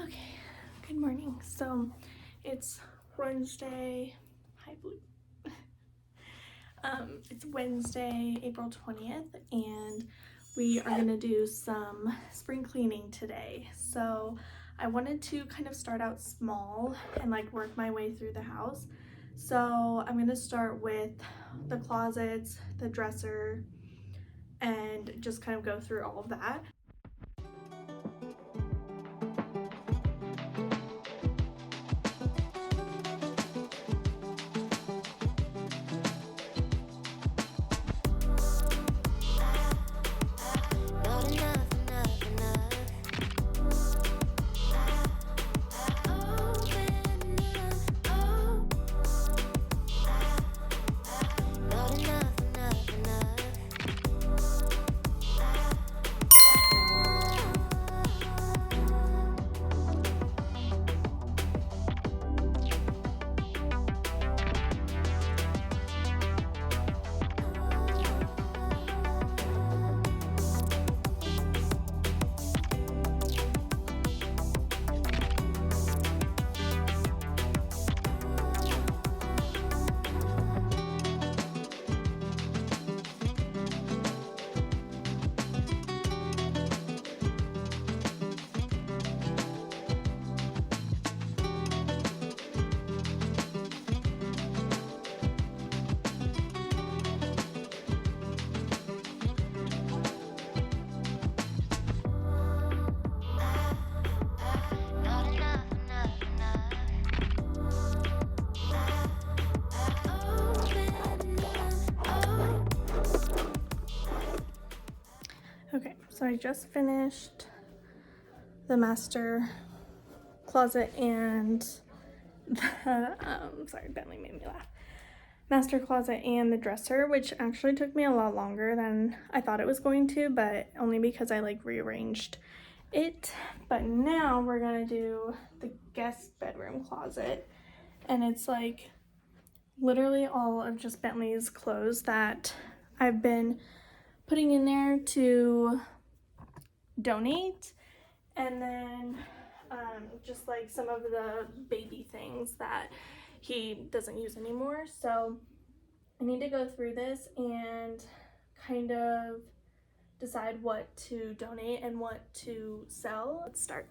Okay, good morning. So it's Wednesday. Hi, Blue. It's Wednesday, April 20th, and we are gonna do some spring cleaning today. So I wanted to kind of start out small and like work my way through the house. So I'm gonna start with the closets, the dresser, and just kind of go through all of that. Okay, so I just finished the master closet and the, sorry, Bentley made me laugh. Master closet and the dresser, which actually took me a lot longer than I thought it was going to, but only because I like rearranged it. But now we're gonna do the guest bedroom closet, and it's like literally all of just Bentley's clothes that I've been putting in there to donate, and then just like some of the baby things that he doesn't use anymore. So I need to go through this and kind of decide what to donate and what to sell. Let's start.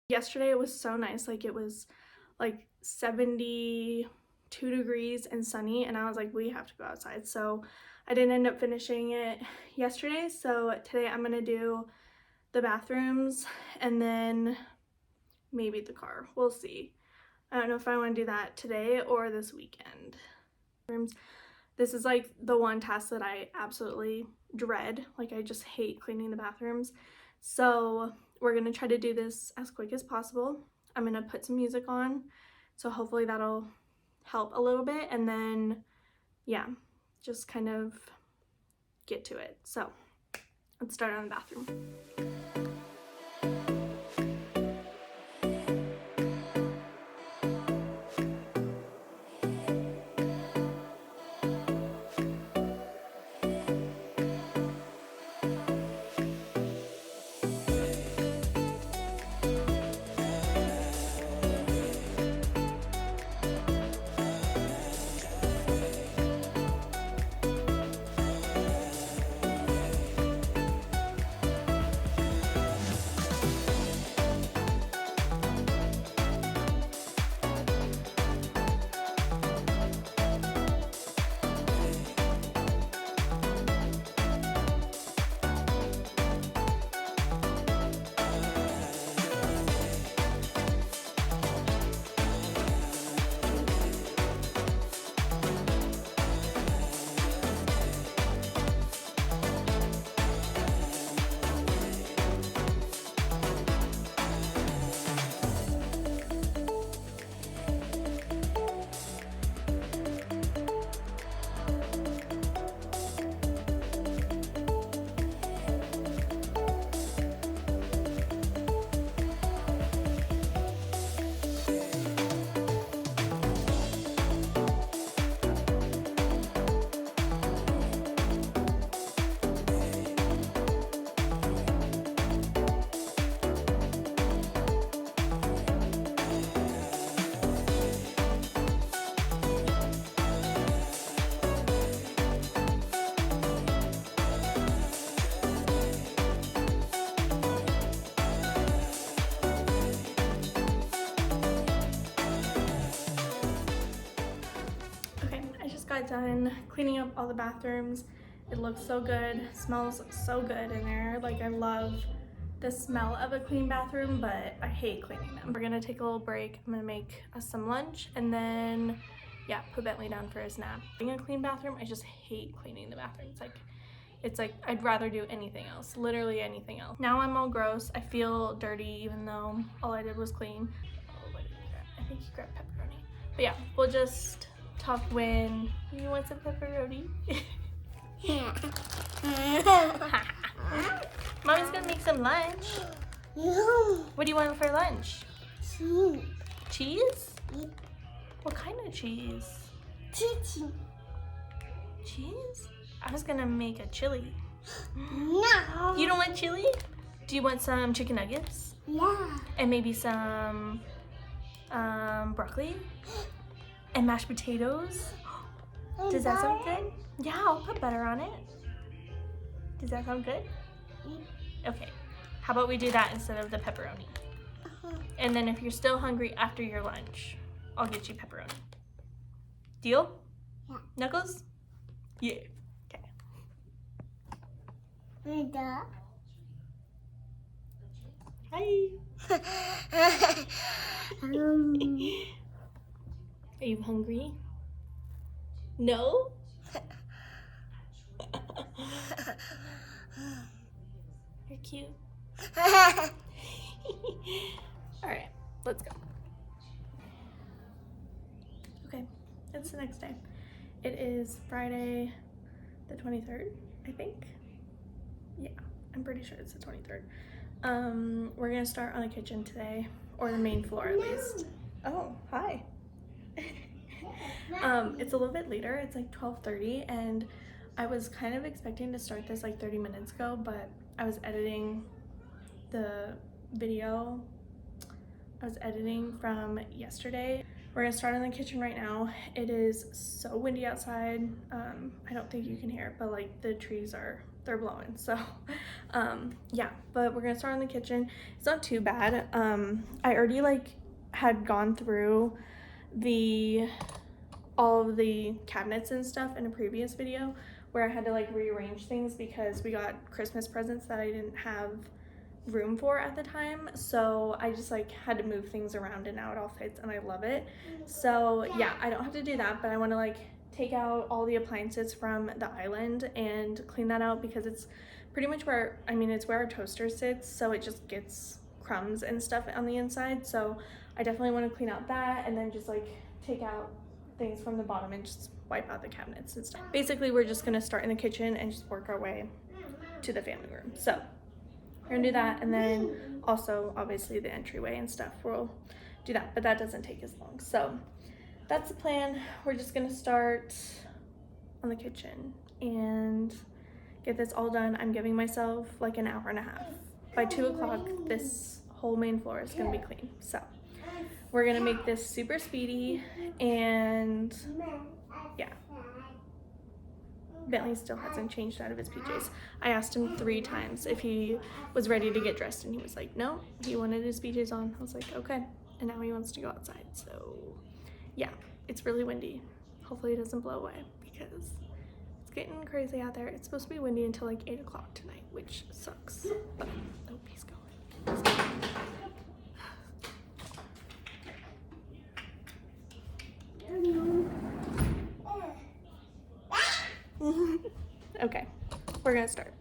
Yesterday it was so nice. Like it was like 72 degrees and sunny, and I was like, we have to go outside. So I didn't end up finishing it yesterday. So today I'm gonna do the bathrooms and then maybe the car. We'll see. I don't know if I want to do that today or this weekend. This is like the one task that I absolutely dread. Like, I just hate cleaning the bathrooms. So we're gonna try to do this as quick as possible. I'm gonna put some music on, so hopefully that'll help a little bit, and then yeah, just kind of get to it. So let's start on the bathroom. Got done cleaning up all the bathrooms. It looks so good, smells so good in there. Like, I love the smell of a clean bathroom, but I hate cleaning them. We're gonna take a little break. I'm gonna make us some lunch, and then yeah, put Bentley down for his nap. Being a clean bathroom, I just hate cleaning the bathroom. It's like I'd rather do anything else, literally anything else. Now I'm all gross. I feel dirty even though all I did was clean. Oh, what did he grab? I think he grabbed pepperoni. But yeah, we'll just talk when you want some pepperoni. Yeah. Mommy's gonna make some lunch. No. What do you want for lunch? Cheese. Cheese? Yep. What kind of cheese? Cheese. Cheese? I was gonna make a chili. No. You don't want chili? Do you want some chicken nuggets? Yeah. And maybe some broccoli? And mashed potatoes? Does that sound good? Yeah, I'll put butter on it. Does that sound good? Okay. How about we do that instead of the pepperoni? And then if you're still hungry after your lunch, I'll get you pepperoni. Deal? Yeah. Knuckles? Yeah. Okay. Hi. Are you hungry? No? You're cute. Alright, let's go. Okay, it's the next day. It is Friday the 23rd, I think. Yeah, I'm pretty sure it's the 23rd. We're gonna start on the kitchen today, or the main floor at least. Oh, hi. It's a little bit later. It's like 12:30, and I was kind of expecting to start this like 30 minutes ago, but I was editing the video. I was editing from yesterday. We're gonna start in the kitchen right now. It is so windy outside. I don't think you can hear it, but like the trees they're blowing. So yeah, but we're gonna start in the kitchen. It's not too bad. I already like had gone through all of the cabinets and stuff in a previous video where I had to like rearrange things because we got Christmas presents that I didn't have room for at the time, so I just like had to move things around and now it all fits and I love it. So yeah, I don't have to do that, but I want to like take out all the appliances from the island and clean that out because it's pretty much where, I mean, it's where our toaster sits, so it just gets crumbs and stuff on the inside. So I definitely want to clean out that and then just like take out things from the bottom and just wipe out the cabinets and stuff. Basically, we're just gonna start in the kitchen and just work our way to the family room. So we're gonna do that, and then also obviously the entryway and stuff, we'll do that, but that doesn't take as long. So that's the plan. We're just gonna start on the kitchen and get this all done. I'm giving myself like an hour and a half. By 2 o'clock, this whole main floor is gonna be clean. So we're gonna make this super speedy, and yeah. Bentley still hasn't changed out of his PJs. I asked him 3 times if he was ready to get dressed, and he was like, no, he wanted his PJs on. I was like, okay. And now he wants to go outside. So yeah, it's really windy. Hopefully it doesn't blow away because it's getting crazy out there. It's supposed to be windy until like 8 o'clock tonight, which sucks. But oh, he's going. Okay, we're gonna start.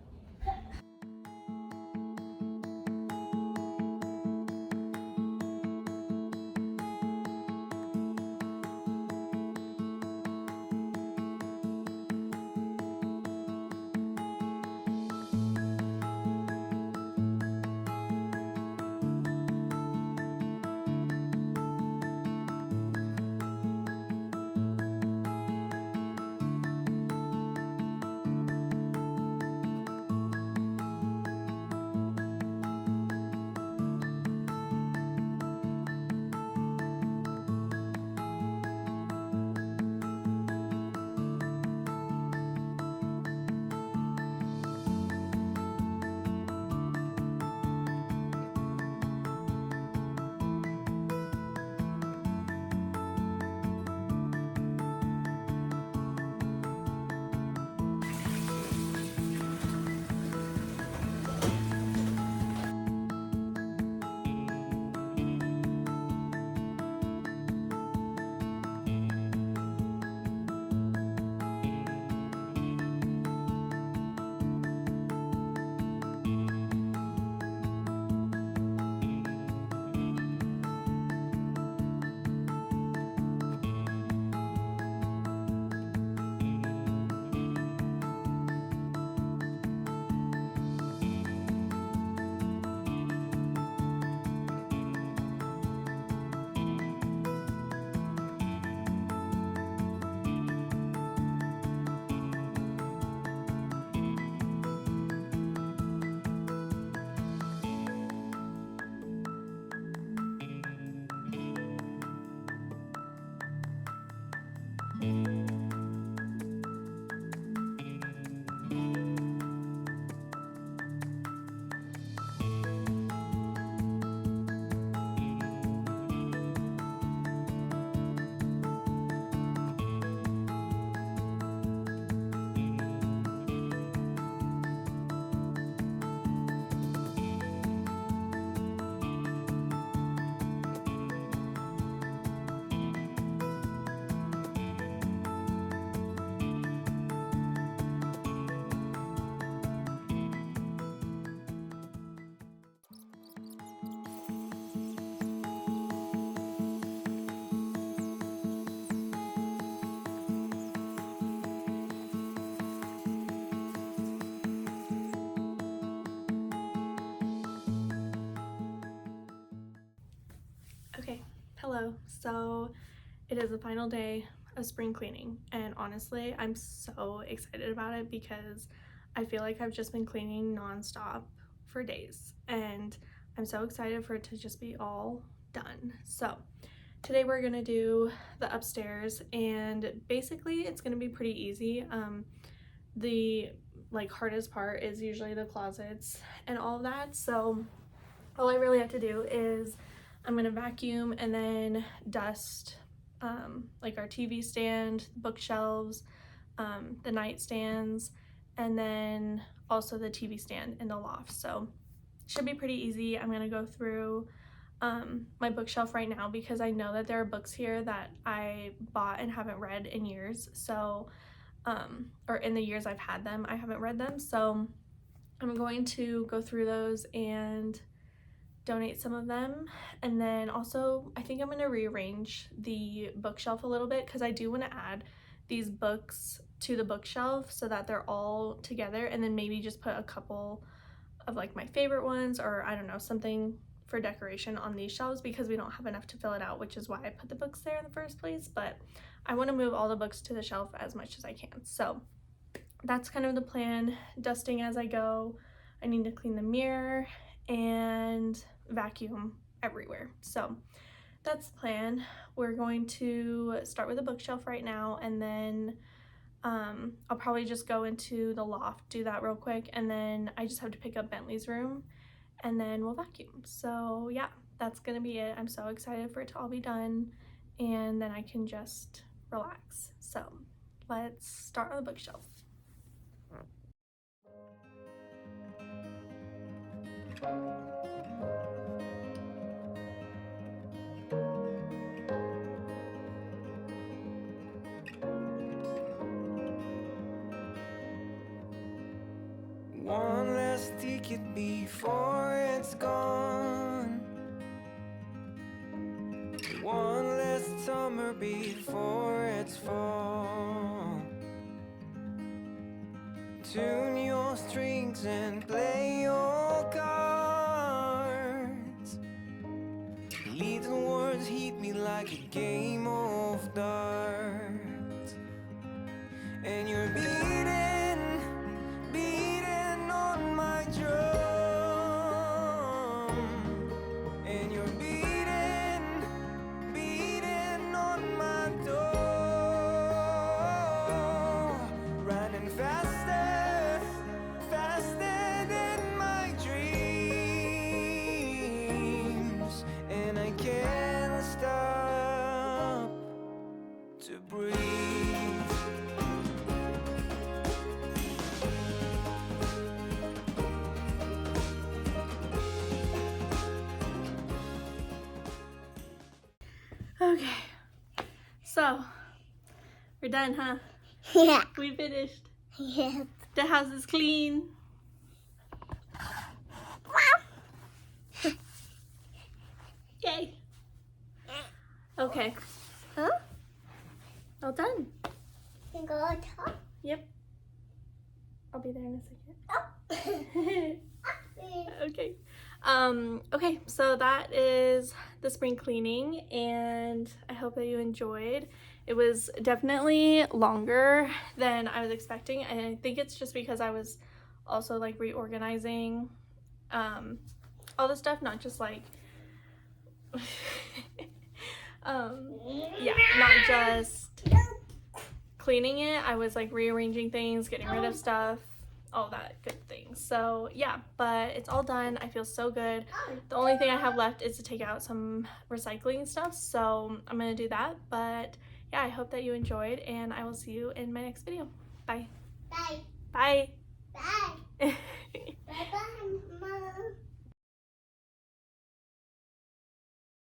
Okay, hello. So it is the final day of spring cleaning, and honestly, I'm so excited about it because I feel like I've just been cleaning nonstop for days, and I'm so excited for it to just be all done. So today we're gonna do the upstairs, and basically it's gonna be pretty easy. The like hardest part is usually the closets and all of that. So all I really have to do is I'm gonna vacuum and then dust like our TV stand, bookshelves, the nightstands, and then also the TV stand in the loft. So should be pretty easy. I'm gonna go through my bookshelf right now because I know that there are books here that I bought and haven't read in years. So, or in the years I've had them, I haven't read them. So I'm going to go through those and donate some of them. And then also, I think I'm gonna rearrange the bookshelf a little bit because I do want to add these books to the bookshelf so that they're all together, and then maybe just put a couple of like my favorite ones, or I don't know, something for decoration on these shelves because we don't have enough to fill it out, which is why I put the books there in the first place. But I want to move all the books to the shelf as much as I can. So that's kind of the plan. Dusting as I go. I need to clean the mirror and vacuum everywhere. So that's the plan. We're going to start with the bookshelf right now, and then I'll probably just go into the loft, do that real quick, and then I just have to pick up Bentley's room, and then we'll vacuum. So yeah, that's gonna be it. I'm so excited for it to all be done, and then I can just relax. So let's start on the bookshelf. One last ticket before it's gone. One last summer before it's fall. Tune your strings and play your cards. Little words hit me like a game of darts. And you're beating on my drum. And you're beating on my door. Running faster than my dreams. And I can't stop to breathe. Okay, so we're done, huh? Yeah. We finished. Yes. The house is clean. Yay. Okay. Huh? All done. You go on top. Yep. I'll be there in a second. Oh. Okay. Okay, so that is the spring cleaning, and I hope that you enjoyed. It was definitely longer than I was expecting, and I think it's just because I was also like reorganizing all the stuff, not just like yeah, not just cleaning it. I was like rearranging things, getting rid of stuff, all that good things. So yeah, but it's all done. I feel so good. The only thing I have left is to take out some recycling stuff, so I'm gonna do that. But yeah, I hope that you enjoyed, and I will see you in my next video. Bye. Bye. Bye. Bye. Bye. Bye. Mom.